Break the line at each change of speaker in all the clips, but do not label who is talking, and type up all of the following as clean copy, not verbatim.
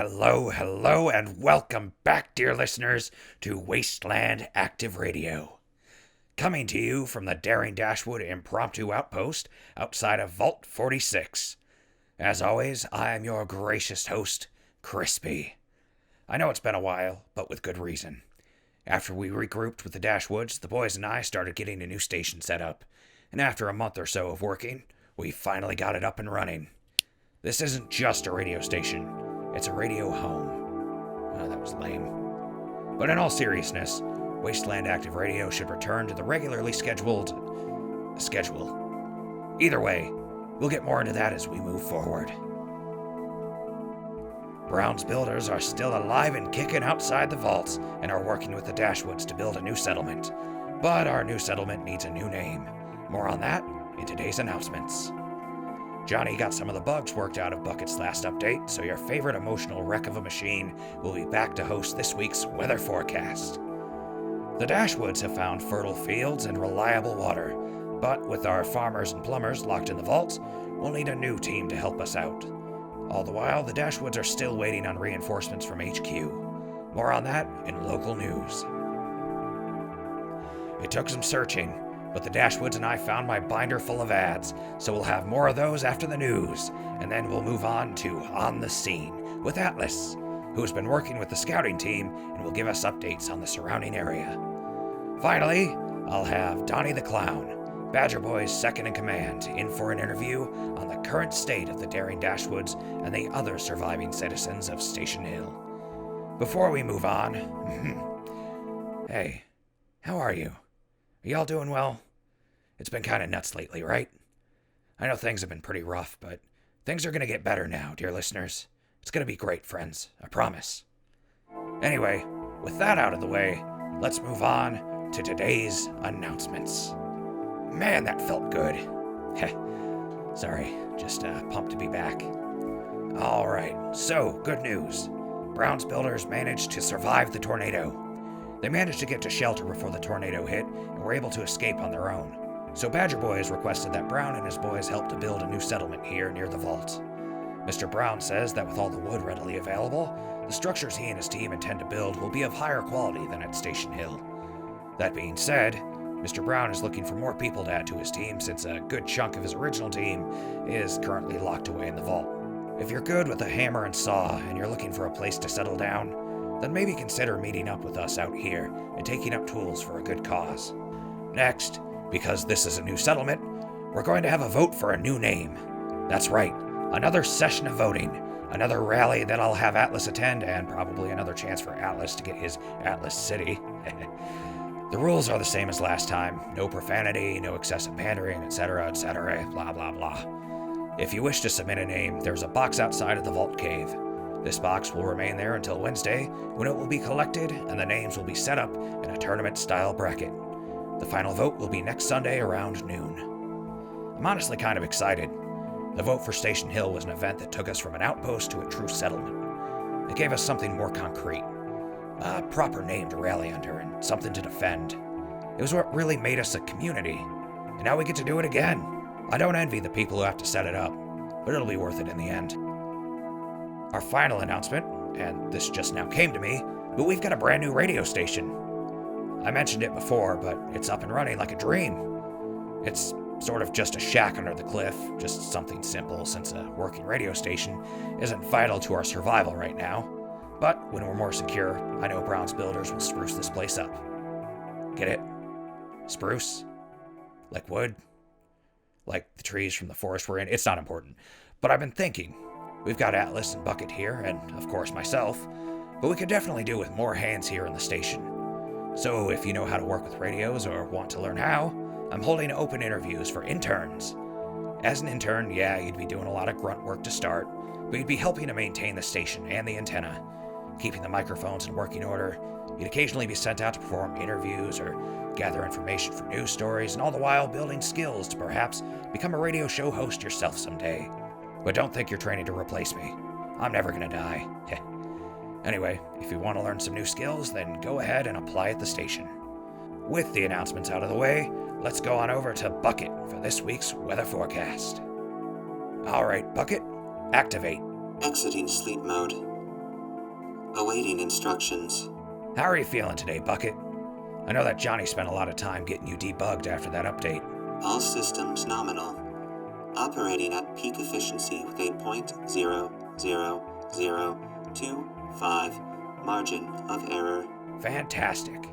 Hello, and welcome back, dear listeners, to Wasteland Active Radio. Coming to you from the daring Dashwood impromptu outpost outside of Vault 46. As always, I am your gracious host, Crispy. I know it's been a while, but with good reason. After we regrouped with the Dashwoods, the boys and I started getting a new station set up, and after a month or so of working, we finally got it up and running. This isn't just a radio station, it's a radio home. Oh, that was lame. But in all seriousness, Wasteland Active Radio should return to the regularly scheduled schedule. Either way, we'll get more into that as we move forward. Brown's builders are still alive and kicking outside the vaults and are working with the Dashwoods to build a new settlement. But our new settlement needs a new name. More on that in today's announcements. Johnny got some of the bugs worked out of Bucket's last update, so your favorite emotional wreck of a machine will be back to host this week's weather forecast. The Dashwoods have found fertile fields and reliable water, but with our farmers and plumbers locked in the vaults, we'll need a new team to help us out. All the while, the Dashwoods are still waiting on reinforcements from HQ. More on that in local news. It took some searching, but the Dashwoods and I found my binder full of ads, so we'll have more of those after the news, and then we'll move on to On the Scene with Atlas, who has been working with the scouting team and will give us updates on the surrounding area. Finally, I'll have Donny the Clown, Badger Boy's second in command, in for an interview on the current state of the daring Dashwoods and the other surviving citizens of Station Hill. Before we move on, hey, how are you? Are y'all doing well? It's been kind of nuts lately, right? I know things have been pretty rough, but things are going to get better now, dear listeners. It's going to be great, friends. I promise. Anyway, with that out of the way, let's move on to today's announcements. Man, that felt good. Sorry, just pumped to be back. All right, so good news. Brown's builders managed to survive the tornado. They managed to get to shelter before the tornado hit and were able to escape on their own. So Badger Boy has requested that Brown and his boys help to build a new settlement here near the vault. Mr. Brown says that with all the wood readily available, the structures he and his team intend to build will be of higher quality than at Station Hill. That being said, Mr. Brown is looking for more people to add to his team since a good chunk of his original team is currently locked away in the vault. If you're good with a hammer and saw and you're looking for a place to settle down, then maybe consider meeting up with us out here and taking up tools for a good cause. Next, because this is a new settlement, we're going to have a vote for a new name. That's right, another session of voting, another rally that I'll have Atlas attend, and probably another chance for Atlas to get his Atlas City. The rules are the same as last time. No profanity, no excessive pandering, etc., blah blah blah. If you wish to submit a name, there's a box outside of the vault cave. This box will remain there until Wednesday, when it will be collected and the names will be set up in a tournament-style bracket. The final vote will be next Sunday around noon. I'm honestly kind of excited. The vote for Station Hill was an event that took us from an outpost to a true settlement. It gave us something more concrete, a proper name to rally under and something to defend. It was what really made us a community, and now we get to do it again. I don't envy the people who have to set it up, but it'll be worth it in the end. Our final announcement, and this just now came to me, but we've got a brand new radio station. I mentioned it before, but it's up and running like a dream. It's sort of just a shack under the cliff, just something simple since a working radio station isn't vital to our survival right now. But when we're more secure, I know Brown's builders will spruce this place up. Get it? Spruce? Like wood? Like the trees from the forest we're in? It's not important. But I've been thinking, we've got Atlas and Bucket here, and of course myself, but we could definitely do with more hands here in the station. So if you know how to work with radios or want to learn how, I'm holding open interviews for interns. As an intern, yeah, you'd be doing a lot of grunt work to start, but you'd be helping to maintain the station and the antenna, keeping the microphones in working order. You'd occasionally be sent out to perform interviews or gather information for news stories, and all the while building skills to perhaps become a radio show host yourself someday. But don't think you're training to replace me. I'm never gonna die. Anyway, if you want to learn some new skills, then go ahead and apply at the station. With the announcements out of the way, let's go on over to Bucket for this week's weather forecast. Alright, Bucket, activate.
Exiting sleep mode. Awaiting instructions.
How are you feeling today, Bucket? I know that Johnny spent a lot of time getting you debugged after that update.
All systems nominal. Operating at peak efficiency with a 0.00025 margin of error.
Fantastic.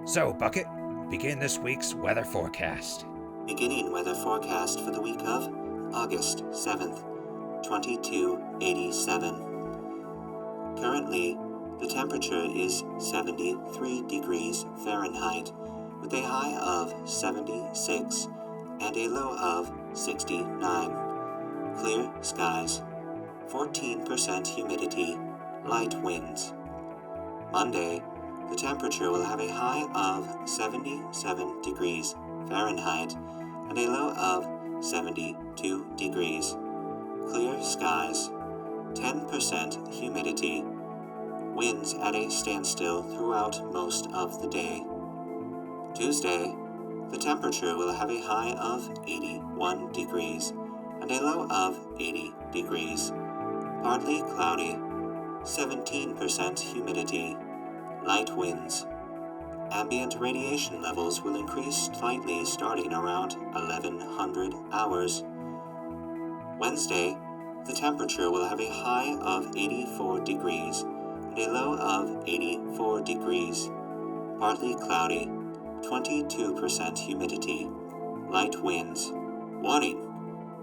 So, Bucket, begin this week's weather forecast.
Beginning weather forecast for the week of August 7th, 2287. Currently, the temperature is 73 degrees Fahrenheit, with a high of 76 and a low of 69. Clear skies. 14% humidity. Light winds. Monday, the temperature will have a high of 77 degrees Fahrenheit and a low of 72 degrees. Clear skies. 10% humidity. Winds at a standstill throughout most of the day. Tuesday, the temperature will have a high of 81 degrees and a low of 80 degrees. Partly cloudy. 17% humidity. Light winds. Ambient radiation levels will increase slightly starting around 1100 hours. Wednesday, the temperature will have a high of 84 degrees and a low of 84 degrees. Partly cloudy. 22% humidity. Light winds. Warning: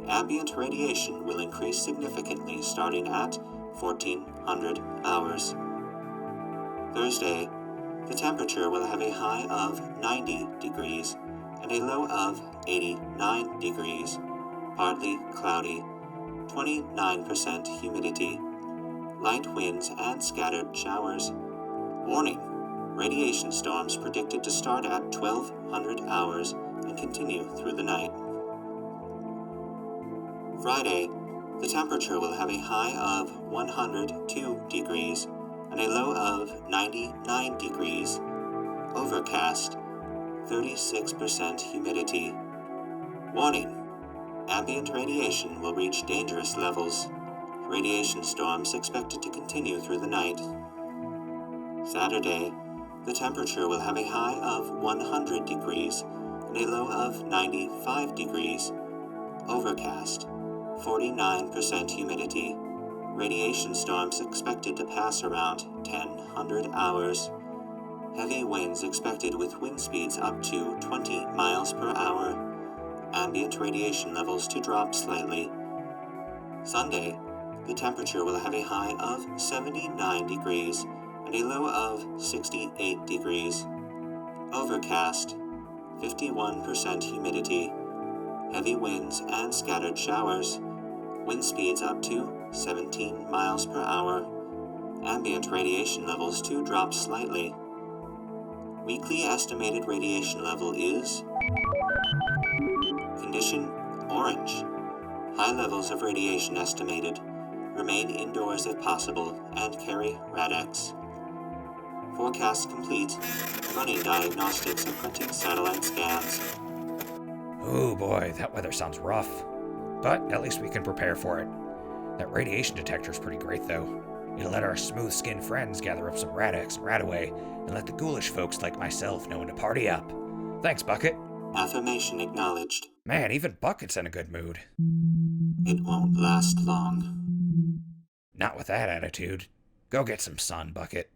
ambient radiation will increase significantly starting at 1400 hours. Thursday, the temperature will have a high of 90 degrees and a low of 89 degrees. Partly cloudy. 29% humidity. Light winds and scattered showers. Warning: radiation storms predicted to start at 1200 hours and continue through the night. Friday, the temperature will have a high of 102 degrees and a low of 99 degrees. Overcast. 36% humidity. Warning: ambient radiation will reach dangerous levels. Radiation storms expected to continue through the night. Saturday, the temperature will have a high of 100 degrees and a low of 95 degrees. Overcast. 49% humidity. Radiation storms expected to pass around 1000 hours. Heavy winds expected with wind speeds up to 20 miles per hour. Ambient radiation levels to drop slightly. Sunday, the temperature will have a high of 79 degrees and a low of 68 degrees. Overcast. 51% humidity. Heavy winds and scattered showers. Wind speeds up to 17 miles per hour. Ambient radiation levels to drop slightly. Weekly estimated radiation level is condition orange. High levels of radiation estimated. Remain indoors if possible and carry Rad-X. Forecast complete. Running diagnostics and printing satellite scans.
Oh boy, that weather sounds rough. But at least we can prepare for it. That radiation detector's pretty great though. It'll let our smooth-skinned friends gather up some Rad-X and Radaway and let the ghoulish folks like myself know when to party up. Thanks, Bucket.
Affirmation acknowledged.
Man, even Bucket's in a good mood.
It won't last long.
Not with that attitude. Go get some sun, Bucket.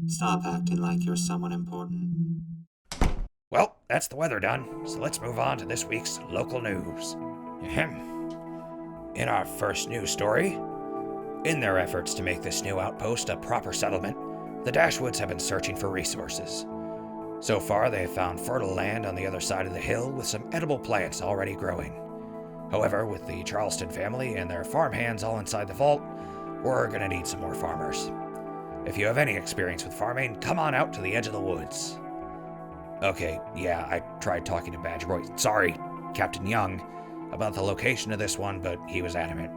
Stop acting like you're someone important.
Well, that's the weather done, so let's move on to this week's local news. Ahem. In our first news story, in their efforts to make this new outpost a proper settlement, the Dashwoods have been searching for resources. So far, they have found fertile land on the other side of the hill with some edible plants already growing. However, with the Charleston family and their farm hands all inside the vault, we're gonna need some more farmers. If you have any experience with farming, come on out to the edge of the woods. Okay, yeah, I tried talking to Badger Boy, sorry, Captain Young, about the location of this one, but he was adamant.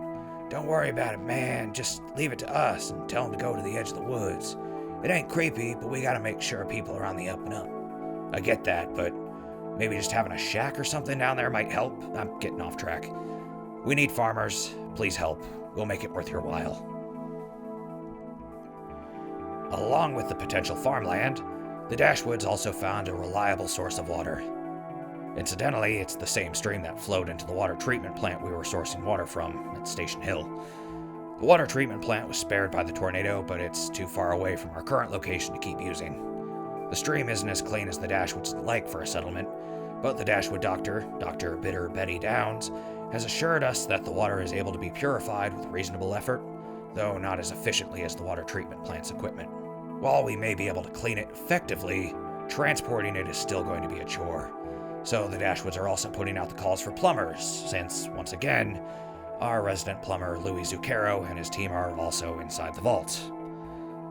Don't worry about it, man, just leave it to us and tell him to go to the edge of the woods. It ain't creepy, but we gotta make sure people are on the up and up. I get that, but maybe just having a shack or something down there might help. I'm getting off track. We need farmers. Please help. We'll make it worth your while. Along with the potential farmland, the Dashwoods also found a reliable source of water. Incidentally, it's the same stream that flowed into the water treatment plant we were sourcing water from at Station Hill. The water treatment plant was spared by the tornado, but it's too far away from our current location to keep using. The stream isn't as clean as the Dashwoods would like for a settlement, but the Dashwood doctor, Dr. Bitter Betty Downs, has assured us that the water is able to be purified with reasonable effort, though not as efficiently as the water treatment plant's equipment. While we may be able to clean it effectively, transporting it is still going to be a chore. So the Dashwoods are also putting out the calls for plumbers, since, once again, our resident plumber Louis Zucchero and his team are also inside the vault.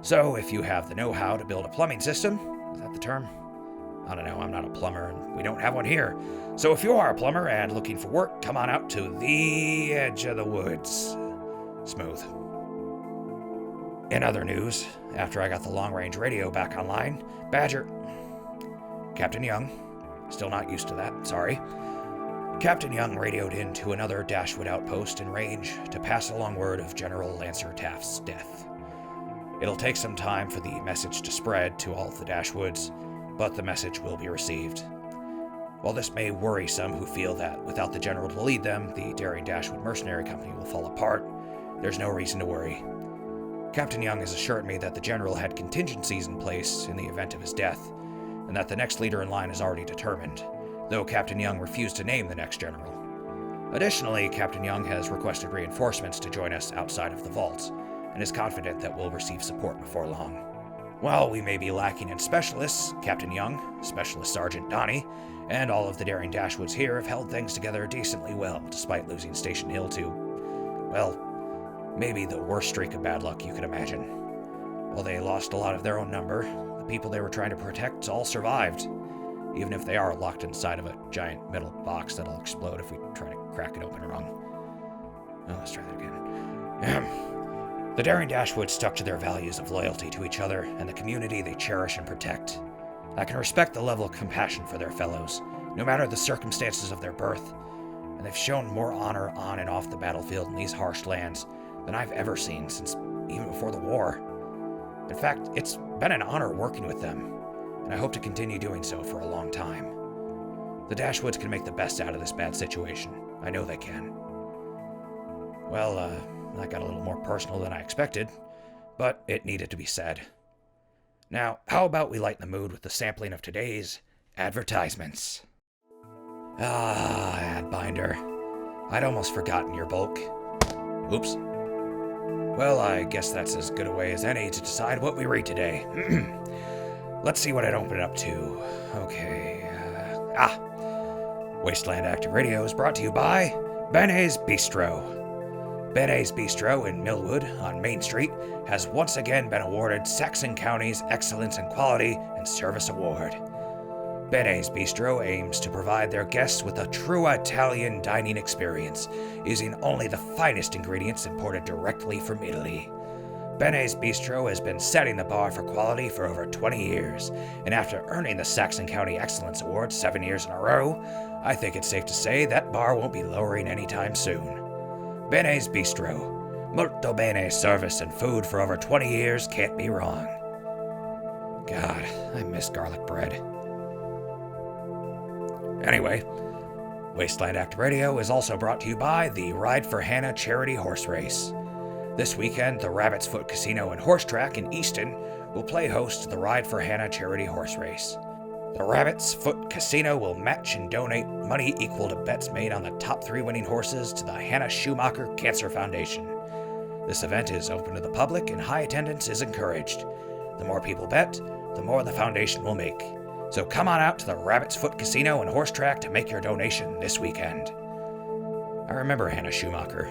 So if you have the know-how to build a plumbing system, is that the term? I don't know, I'm not a plumber and we don't have one here. So if you are a plumber and looking for work, come on out to the edge of the woods. Smooth. In other news, after I got the long-range radio back online, Captain Young, still not used to that, sorry. Captain Young radioed in to another Dashwood outpost in range to pass along word of General Lancer Taft's death. It'll take some time for the message to spread to all of the Dashwoods, but the message will be received. While this may worry some who feel that without the General to lead them, the daring Dashwood mercenary company will fall apart, there's no reason to worry. Captain Young has assured me that the General had contingencies in place in the event of his death, and that the next leader in line is already determined, though Captain Young refused to name the next general. Additionally, Captain Young has requested reinforcements to join us outside of the vault, and is confident that we'll receive support before long. While we may be lacking in specialists, Captain Young, Specialist Sergeant Donny, and all of the daring Dashwoods here have held things together decently well, despite losing Station Hill to, well, maybe the worst streak of bad luck you could imagine. While they lost a lot of their own number, the people they were trying to protect all survived, even if they are locked inside of a giant metal box that'll explode if we try to crack it open wrong. Oh, let's try that again. The daring Dashwoods stuck to their values of loyalty to each other and the community they cherish and protect. I can respect the level of compassion for their fellows, no matter the circumstances of their birth, and they've shown more honor on and off the battlefield in these harsh lands than I've ever seen since even before the war. In fact, it's been an honor working with them, and I hope to continue doing so for a long time. The Dashwoods can make the best out of this bad situation. I know they can. Well, that got a little more personal than I expected, but it needed to be said. Now, how about we lighten the mood with the sampling of today's advertisements? Ah, ad binder. I'd almost forgotten your bulk. Oops. Well, I guess that's as good a way as any to decide what we read today. Let's see what I'd open it up to. Okay. Wasteland Active Radio is brought to you by Benet's Bistro. Benet's Bistro in Millwood on Main Street has once again been awarded Saxon County's Excellence in Quality and Service Award. Benet's Bistro aims to provide their guests with a true Italian dining experience, using only the finest ingredients imported directly from Italy. Benet's Bistro has been setting the bar for quality for over 20 years, and after earning the Saxon County Excellence Award 7 years in a row, I think it's safe to say that bar won't be lowering anytime soon. Benet's Bistro. Molto bene service and food for over 20 years can't be wrong. God, I miss garlic bread. Anyway, Wasteland Active Radio is also brought to you by the Ride for Hannah Charity Horse Race. This weekend, the Rabbit's Foot Casino and Horse Track in Easton will play host to the Ride for Hannah Charity Horse Race. The Rabbit's Foot Casino will match and donate money equal to bets made on the top 3 winning horses to the Hannah Schumacher Cancer Foundation. This event is open to the public and high attendance is encouraged. The more people bet, the more the foundation will make. So come on out to the Rabbit's Foot Casino and Horse Track to make your donation this weekend. I remember Hannah Schumacher.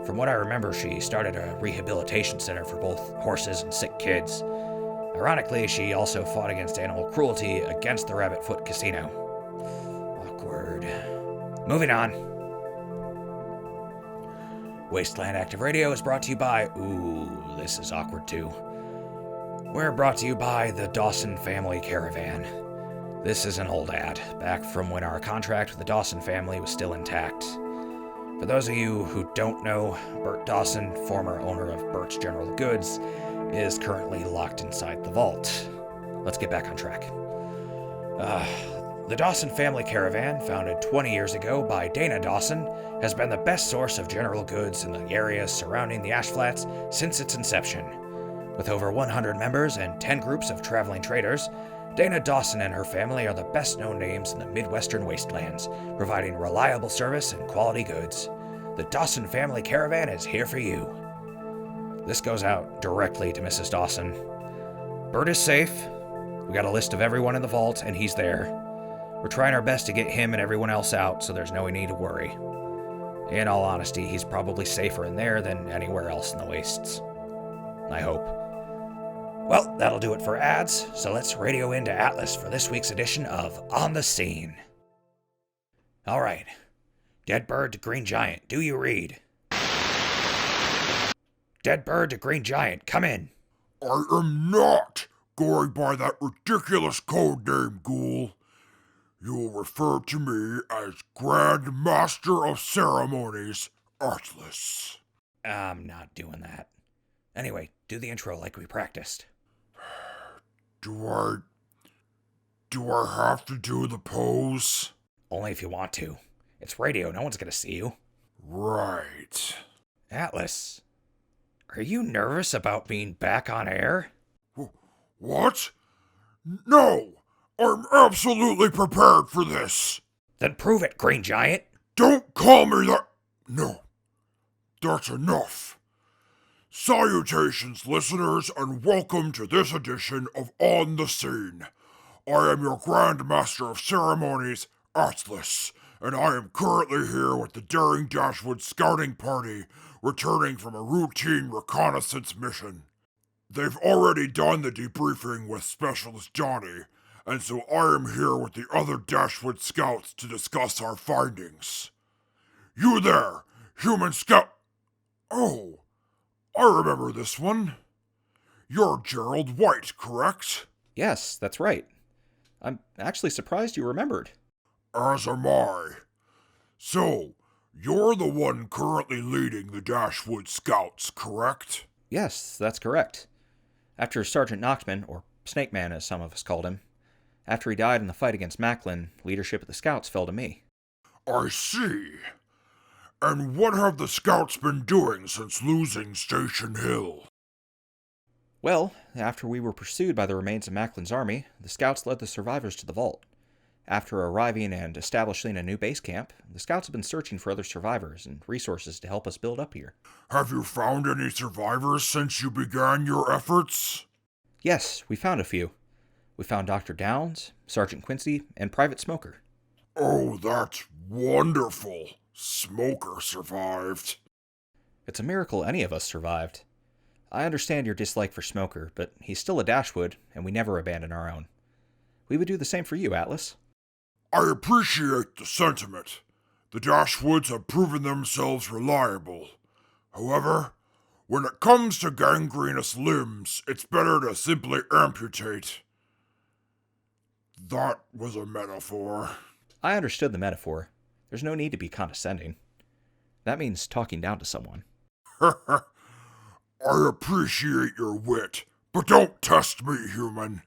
From what I remember, she started a rehabilitation center for both horses and sick kids. Ironically, she also fought against animal cruelty against the Rabbit Foot Casino. Awkward. Moving on. Wasteland Active Radio is brought to you by... Ooh, this is awkward too. We're brought to you by the Dawson Family Caravan. This is an old ad, back from when our contract with the Dawson family was still intact. For those of you who don't know, Bert Dawson, former owner of Bert's General Goods, is currently locked inside the vault. Let's get back on track. The Dawson family caravan, founded 20 years ago by Dana Dawson, has been the best source of general goods in the areas surrounding the Ash Flats since its inception. With over 100 members and 10 groups of traveling traders, Dana Dawson and her family are the best-known names in the Midwestern wastelands, providing reliable service and quality goods. The Dawson family caravan is here for you. This goes out directly to Mrs. Dawson. Bert is safe. We got a list of everyone in the vault, and he's there. We're trying our best to get him and everyone else out, so there's no need to worry. In all honesty, he's probably safer in there than anywhere else in the wastes. I hope. Well, that'll do it for ads, so let's radio into Atlas for this week's edition of On the Scene. Alright. Dead bird to green giant, do you read? Dead bird to green giant, come in.
I am not going by that ridiculous code name, Ghoul. You will refer to me as Grand Master of Ceremonies, Atlas.
I'm not doing that. Anyway, do the intro like we practiced.
Do I have to do the pose?
Only if you want to. It's radio, no one's gonna see you.
Right.
Atlas, are you nervous about being back on air?
What? No! I'm absolutely prepared for this!
Then prove it, Green Giant!
Don't call me that! No. That's enough. Salutations, listeners, and welcome to this edition of On the Scene. I am your Grand Master of Ceremonies, Atlas, and I am currently here with the daring Dashwood scouting party returning from a routine reconnaissance mission. They've already done the debriefing with Specialist Donny, and so I am here with the other Dashwood scouts to discuss our findings. You there, human scout... Oh, I remember this one. You're Gerald White, correct?
Yes, that's right. I'm actually surprised you remembered.
As am I. So, you're the one currently leading the Dashwood Scouts, correct?
Yes, that's correct. After Sergeant Knockman, or Snake Man as some of us called him, after he died in the fight against Macklin, leadership of the Scouts fell to me.
I see. And what have the Scouts been doing since losing Station Hill?
Well, after we were pursued by the remains of Macklin's army, the Scouts led the survivors to the vault. After arriving and establishing a new base camp, the Scouts have been searching for other survivors and resources to help us build up here.
Have you found any survivors since you began your efforts?
Yes, we found a few. We found Dr. Downs, Sergeant Quincy, and Private Smoker.
Oh, that's wonderful. Smoker survived.
It's a miracle any of us survived. I understand your dislike for Smoker, but he's still a Dashwood, and we never abandon our own. We would do the same for you, Atlas.
I appreciate the sentiment. The Dashwoods have proven themselves reliable. However, when it comes to gangrenous limbs, it's better to simply amputate. That was a metaphor.
I understood the metaphor. There's no need to be condescending. That means talking down to someone.
I appreciate your wit, but don't test me, human.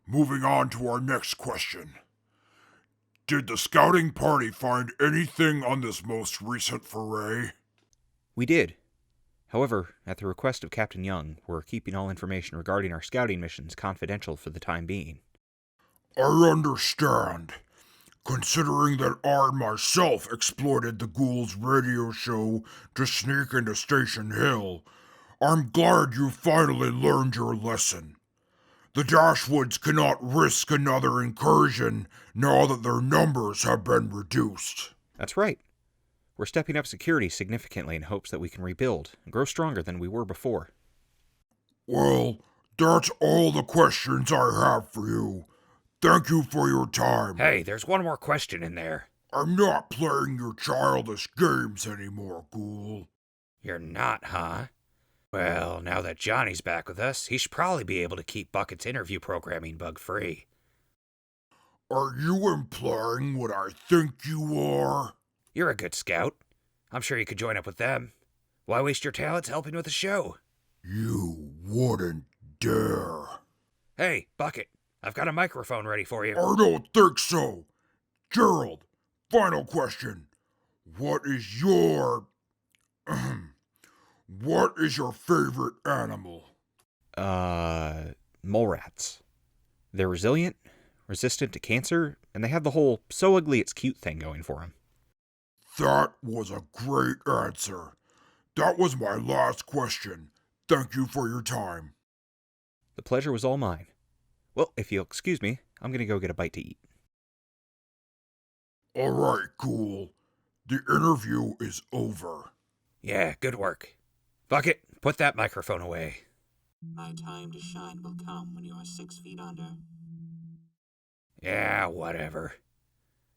Moving on to our next question. Did the scouting party find anything on this most recent foray?
We did. However, at the request of Captain Young, we're keeping all information regarding our scouting missions confidential for the time being.
I understand. Considering that I myself exploited the Ghouls radio show to sneak into Station Hill, I'm glad you finally learned your lesson. The Dashwoods cannot risk another incursion now that their numbers have been reduced.
That's right. We're stepping up security significantly in hopes that we can rebuild and grow stronger than we were before.
Well, that's all the questions I have for you. Thank you for your time.
Hey, there's one more question in there.
I'm not playing your childish games anymore, Ghoul.
You're not, huh? Well, now that Johnny's back with us, he should probably be able to keep Bucket's interview programming bug-free.
Are you implying what I think you are?
You're a good scout. I'm sure you could join up with them. Why waste your talents helping with the show?
You wouldn't dare.
Hey, Bucket, I've got a microphone ready for you.
I don't think so. Gerald, final question. What is your favorite animal?
Mole rats. They're resilient, resistant to cancer, and they have the whole so ugly it's cute thing going for them.
That was a great answer. That was my last question. Thank you for your time.
The pleasure was all mine. Well, if you'll excuse me, I'm gonna go get a bite to eat.
Alright, cool. The interview is over.
Yeah, good work. Bucket, put that microphone away.
My time to shine will come when you are 6 feet under.
Yeah, whatever.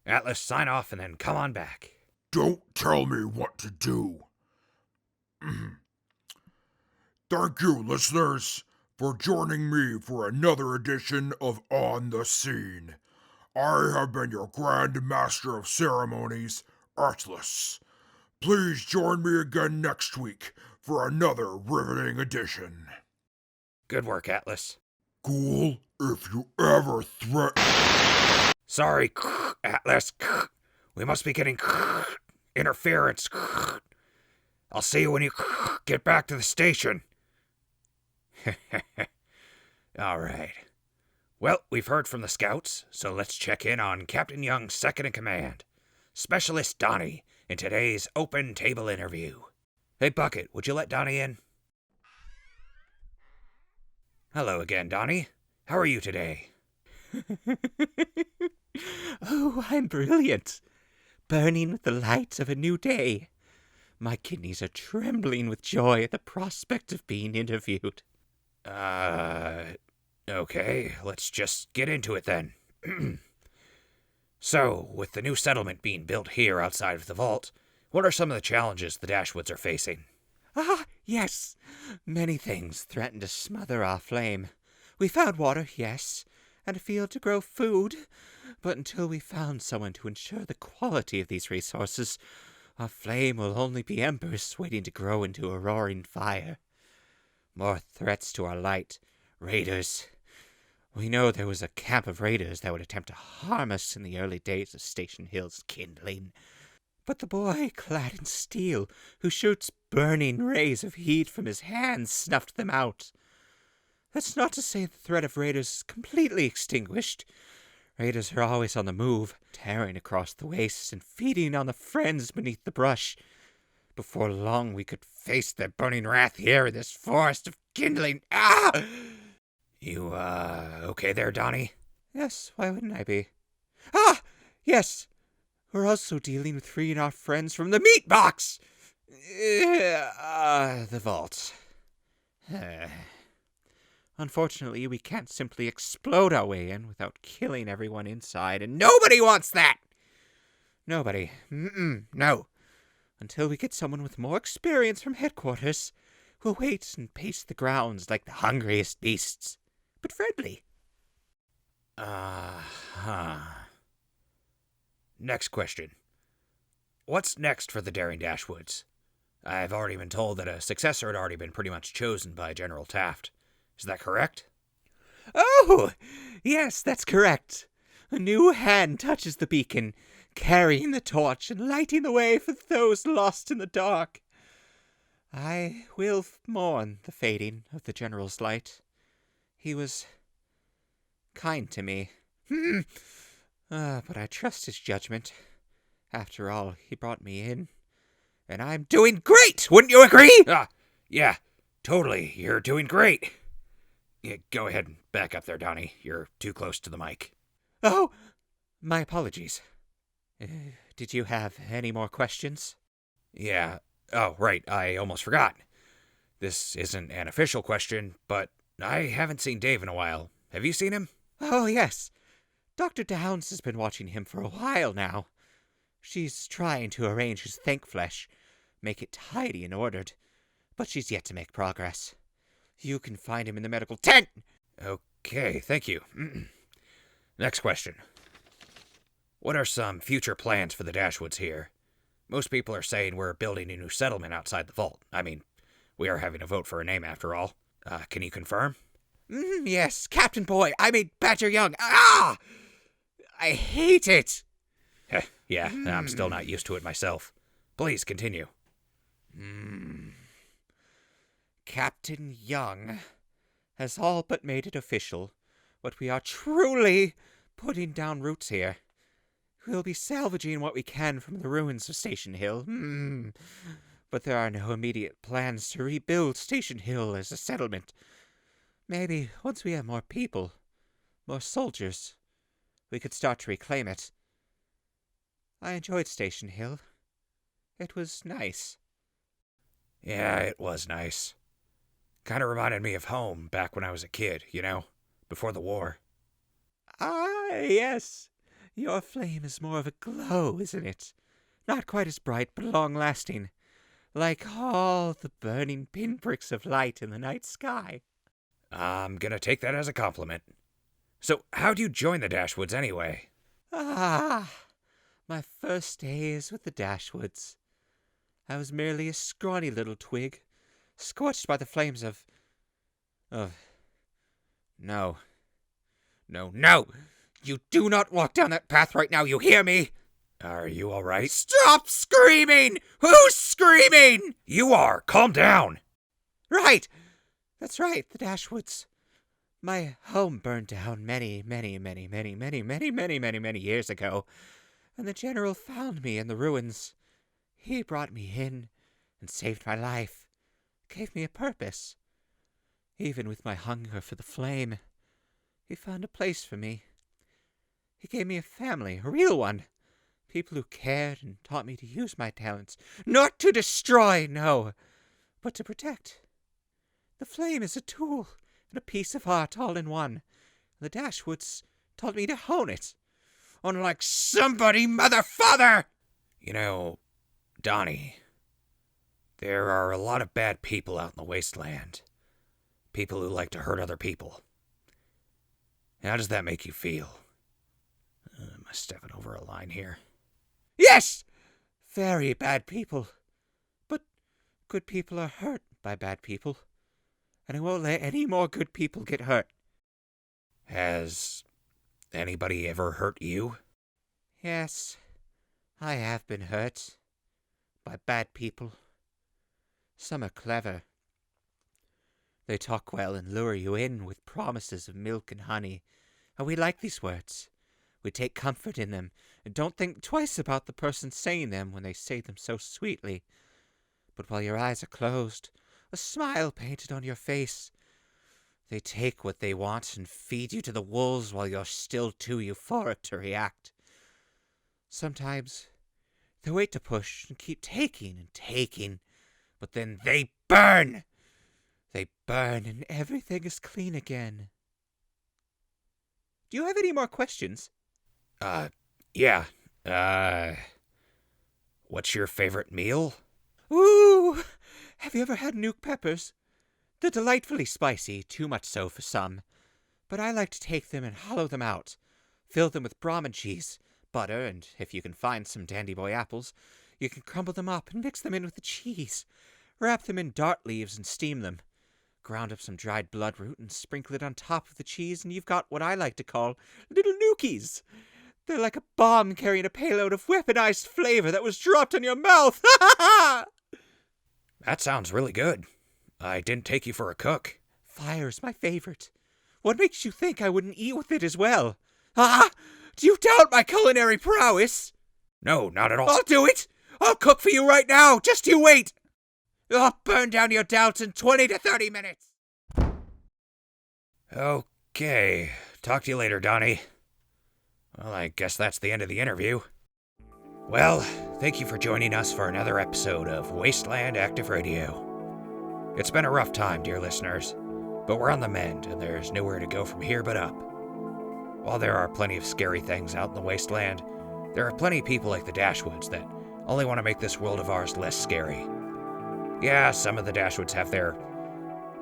Atlas, sign off and then come on back.
Don't tell me what to do. Thank you, listeners, for joining me for another edition of On the Scene. I have been your Grand Master of Ceremonies, Atlas. Please join me again next week for another riveting edition.
Good work, Atlas.
Ghoul, if you ever threaten...
Sorry, Atlas. We must be getting interference. I'll see you when you get back to the station. All right. Well, we've heard from the scouts, so let's check in on Captain Young's second-in-command, Specialist Donny, in today's open table interview. Hey, Bucket, would you let Donny in? Hello again, Donny. How are you today?
Oh, I'm brilliant. Burning with the light of a new day. My kidneys are trembling with joy at the prospect of being interviewed.
Okay, let's just get into it then. So, with the new settlement being built here outside of the vault, what are some of the challenges the Dashwoods are facing?
Ah, yes. Many things threaten to smother our flame. We found water, yes, and a field to grow food, but until we found someone to ensure the quality of these resources, our flame will only be embers waiting to grow into a roaring fire. More threats to our light. Raiders. We know there was a camp of raiders that would attempt to harm us in the early days of Station Hill's kindling. But the boy clad in steel, who shoots burning rays of heat from his hands, snuffed them out. That's not to say the threat of raiders is completely extinguished. Raiders are always on the move, tearing across the wastes and feeding on the friends beneath the brush. Before long, we could face their burning wrath here in this forest of kindling. Ah!
You, okay there, Donny?
Yes, why wouldn't I be? Ah! Yes! We're also dealing with freeing our friends from the meat box! The vault. Unfortunately, we can't simply explode our way in without killing everyone inside, and nobody wants that! Nobody. No. Until we get someone with more experience from headquarters, we'll wait and pace the grounds like the hungriest beasts. But friendly.
Next question. What's next for the Daring Dashwoods? I've already been told that a successor had already been pretty much chosen by General Taft. Is that correct?
Oh, yes, that's correct. A new hand touches the beacon, carrying the torch and lighting the way for those lost in the dark. I will mourn the fading of the General's light. He was kind to me. But I trust his judgment. After all, he brought me in. And I'm doing great, wouldn't you agree?
Yeah, totally. You're doing great. Yeah, go ahead and back up there, Donny. You're too close to the mic.
Oh, my apologies. Did you have any more questions?
Yeah. Oh, right. I almost forgot. This isn't an official question, but I haven't seen Dave in a while. Have you seen him?
Oh, yes. Dr. Downs has been watching him for a while now. She's trying to arrange his thank flesh, make it tidy and ordered, but she's yet to make progress. You can find him in the medical tent!
Okay, thank you. Next question. What are some future plans for the Dashwoods here? Most people are saying we're building a new settlement outside the vault. I mean, we are having a vote for a name after all. Can you confirm?
Yes, Captain Boy, I made Badger young. Ah! I hate it.
Yeah, I'm still not used to it myself. Please continue.
Captain Young has all but made it official, but we are truly putting down roots here. We'll be salvaging what we can from the ruins of Station Hill. But there are no immediate plans to rebuild Station Hill as a settlement. Maybe once we have more people, more soldiers, we could start to reclaim it. I enjoyed Station Hill. It was nice.
Yeah, it was nice. Kind of reminded me of home back when I was a kid, before the war.
Ah, yes. Your flame is more of a glow, isn't it? Not quite as bright, but long-lasting. Like all the burning pinpricks of light in the night sky.
I'm gonna take that as a compliment. So, how'd you join the Dashwoods anyway?
My first days with the Dashwoods. I was merely a scrawny little twig, scorched by the flames of... No. You do not walk down that path right now, you hear me?
Are you all right?
Stop screaming! Who's screaming?
You are! Calm down!
Right! That's right, the Dashwoods. My home burned down many years ago, and the General found me in the ruins. He brought me in and saved my life, gave me a purpose. Even with my hunger for the flame, he found a place for me. He gave me a family, a real one. People who cared and taught me to use my talents. Not to destroy, no, but to protect. The flame is a tool and a piece of art all in one. The Dashwoods taught me to hone it. Unlike somebody, mother-father!
Donny, there are a lot of bad people out in the wasteland. People who like to hurt other people. How does that make you feel? Am I stepping over a line here?
Yes! Very bad people. But good people are hurt by bad people. And I won't let any more good people get hurt.
Has anybody ever hurt you?
Yes, I have been hurt by bad people. Some are clever. They talk well and lure you in with promises of milk and honey, and we like these words. We take comfort in them, and don't think twice about the person saying them when they say them so sweetly. But while your eyes are closed, a smile painted on your face, they take what they want and feed you to the wolves while you're still too euphoric to react. Sometimes they wait to push and keep taking and taking, but then they burn! They burn and everything is clean again. Do you have any more questions?
Yeah. What's your favorite meal?
Ooh! Have you ever had nuke peppers? They're delightfully spicy, too much so for some. But I like to take them and hollow them out. Fill them with Brahmin cheese, butter, and if you can find some Dandy Boy apples, you can crumble them up and mix them in with the cheese. Wrap them in dart leaves and steam them. Ground up some dried bloodroot and sprinkle it on top of the cheese, and you've got what I like to call little nukies. They're like a bomb carrying a payload of weaponized flavor that was dropped in your mouth. Ha ha ha!
That sounds really good. I didn't take you for a cook.
Fire's my favorite. What makes you think I wouldn't eat with it as well? Ah! Do you doubt my culinary prowess?
No, not at all.
I'll do it! I'll cook for you right now! Just you wait! I'll burn down your doubts in 20 to 30 minutes!
Okay. Talk to you later, Donny. Well, I guess that's the end of the interview. Well, thank you for joining us for another episode of Wasteland Active Radio. It's been a rough time, dear listeners, but we're on the mend, and there's nowhere to go from here but up. While there are plenty of scary things out in the wasteland, there are plenty of people like the Dashwoods that only want to make this world of ours less scary. Yeah, some of the Dashwoods have their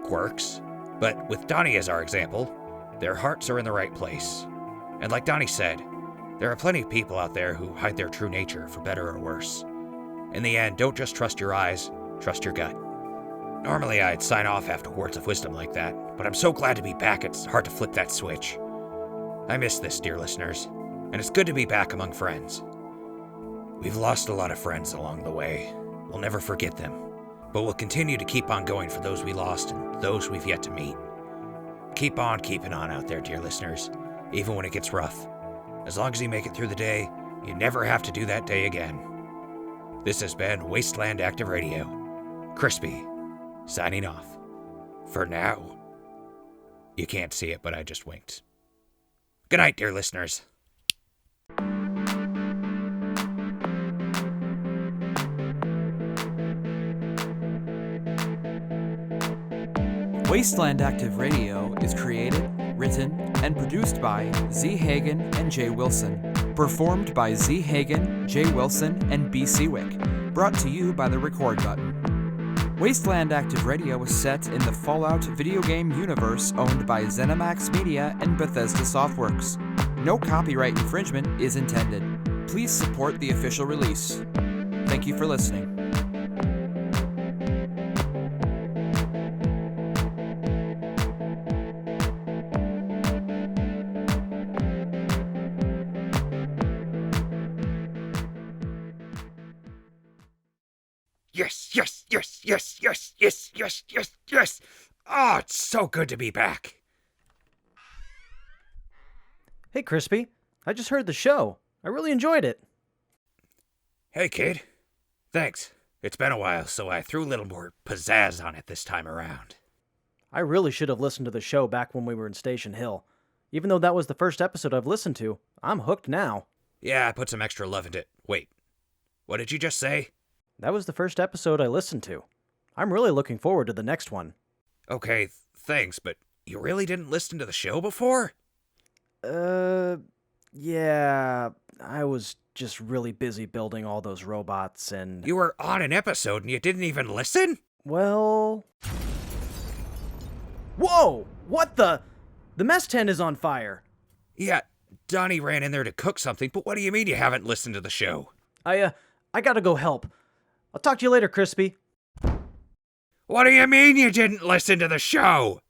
quirks, but with Donny as our example, their hearts are in the right place. And like Donny said, there are plenty of people out there who hide their true nature, for better or worse. In the end, don't just trust your eyes, trust your gut. Normally I'd sign off after words of wisdom like that, but I'm so glad to be back it's hard to flip that switch. I miss this, dear listeners, and it's good to be back among friends. We've lost a lot of friends along the way. We'll never forget them, but we'll continue to keep on going for those we lost and those we've yet to meet. Keep on keeping on out there, dear listeners, even when it gets rough. As long as you make it through the day, you never have to do that day again. This has been Wasteland Active Radio. Crispy, signing off. For now. You can't see it, but I just winked. Good night, dear listeners.
Wasteland Active Radio is created, written, and produced by Z. Hagen and J. Wilson. Performed by Z. Hagen, J. Wilson, and B. Sewick. Brought to you by the Record button. Wasteland Active Radio is set in the Fallout video game universe owned by ZeniMax Media and Bethesda Softworks. No copyright infringement is intended. Please support the official release. Thank you for listening.
Yes, yes, yes, yes, yes, yes, yes, yes, yes. Oh, it's so good to be back.
Hey, Crispy. I just heard the show. I really enjoyed it.
Hey, kid. Thanks. It's been a while, so I threw a little more pizzazz on it this time around.
I really should have listened to the show back when we were in Station Hill. Even though that was the first episode I've listened to, I'm hooked now.
Yeah, I put some extra love into it. Wait, what did you just say?
That was the first episode I listened to. I'm really looking forward to the next one.
Okay, thanks, but you really didn't listen to the show before?
Yeah, I was just really busy building all those robots and...
You were on an episode and you didn't even listen?
Well... Whoa! What the... The mess tent is on fire!
Yeah, Donny ran in there to cook something, but what do you mean you haven't listened to the show?
I gotta go help. I'll talk to you later, Crispy.
What do you mean you didn't listen to the show?